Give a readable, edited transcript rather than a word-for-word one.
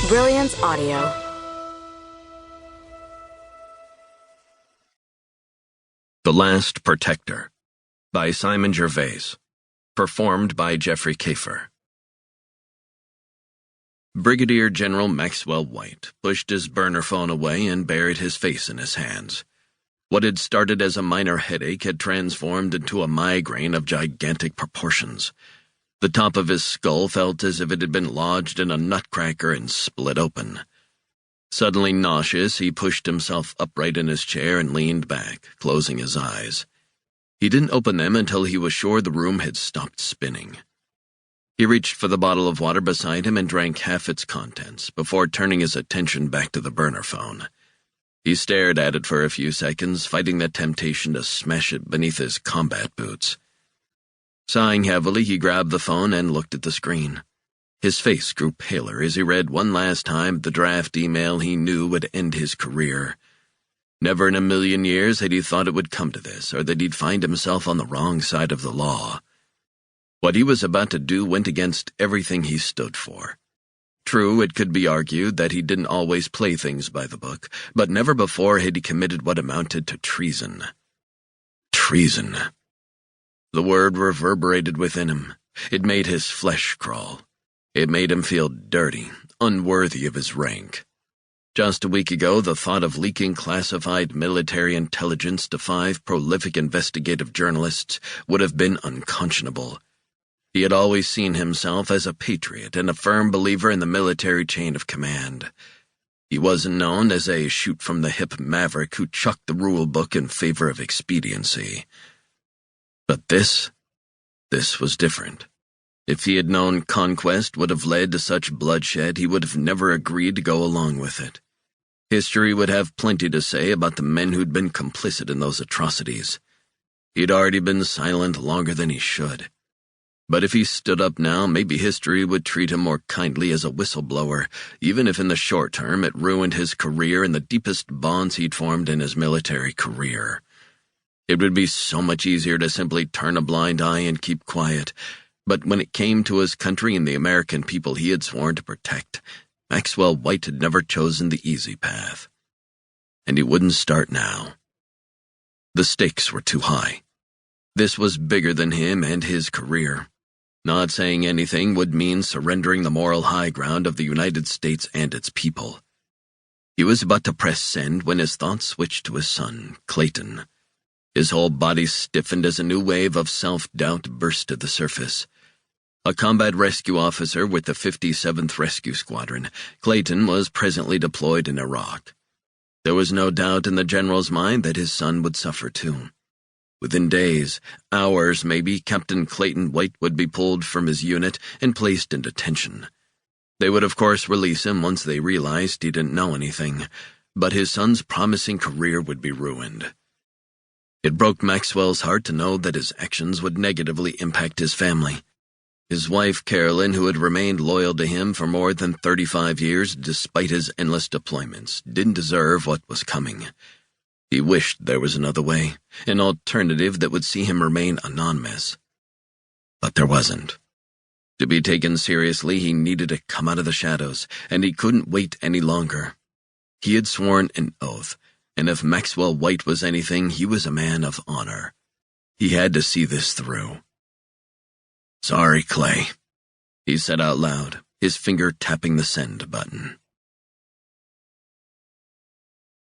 Brilliance Audio. The Last Protector by Simon Gervais. Performed by Jeffrey Kafer. Brigadier General Maxwell White pushed his burner phone away and buried his face in his hands. What had started as a minor headache had transformed into a migraine of gigantic proportions. The top of his skull felt as if it had been lodged in a nutcracker and split open. Suddenly nauseous, he pushed himself upright in his chair and leaned back, closing his eyes. He didn't open them until he was sure the room had stopped spinning. He reached for the bottle of water beside him and drank half its contents before turning his attention back to the burner phone. He stared at it for a few seconds, fighting the temptation to smash it beneath his combat boots. Sighing heavily, he grabbed the phone and looked at the screen. His face grew paler as he read one last time the draft email he knew would end his career. Never in a million years had he thought it would come to this, or that he'd find himself on the wrong side of the law. What he was about to do went against everything he stood for. True, it could be argued that he didn't always play things by the book, but never before had he committed what amounted to treason. Treason. The word reverberated within him. It made his flesh crawl. It made him feel dirty, unworthy of his rank. Just a week ago, the thought of leaking classified military intelligence to 5 prolific investigative journalists would have been unconscionable. He had always seen himself as a patriot and a firm believer in the military chain of command. He wasn't known as a shoot-from-the-hip maverick who chucked the rule book in favor of expediency. But this was different. If he had known conquest would have led to such bloodshed, he would have never agreed to go along with it. History would have plenty to say about the men who'd been complicit in those atrocities. He'd already been silent longer than he should. But if he stood up now, maybe history would treat him more kindly as a whistleblower, even if in the short term it ruined his career and the deepest bonds he'd formed in his military career. It would be so much easier to simply turn a blind eye and keep quiet, but when it came to his country and the American people he had sworn to protect, Maxwell White had never chosen the easy path. And he wouldn't start now. The stakes were too high. This was bigger than him and his career. Not saying anything would mean surrendering the moral high ground of the United States and its people. He was about to press send when his thoughts switched to his son, Clayton. His whole body stiffened as a new wave of self-doubt burst to the surface. A combat rescue officer with the 57th Rescue Squadron, Clayton was presently deployed in Iraq. There was no doubt in the general's mind that his son would suffer too. Within days, hours maybe, Captain Clayton White would be pulled from his unit and placed in detention. They would of course release him once they realized he didn't know anything, but his son's promising career would be ruined. It broke Maxwell's heart to know that his actions would negatively impact his family. His wife, Carolyn, who had remained loyal to him for more than 35 years despite his endless deployments, didn't deserve what was coming. He wished there was another way, an alternative that would see him remain anonymous. But there wasn't. To be taken seriously, he needed to come out of the shadows, and he couldn't wait any longer. He had sworn an oath, and if Maxwell White was anything, he was a man of honor. He had to see this through. "Sorry, Clay," he said out loud, his finger tapping the send button.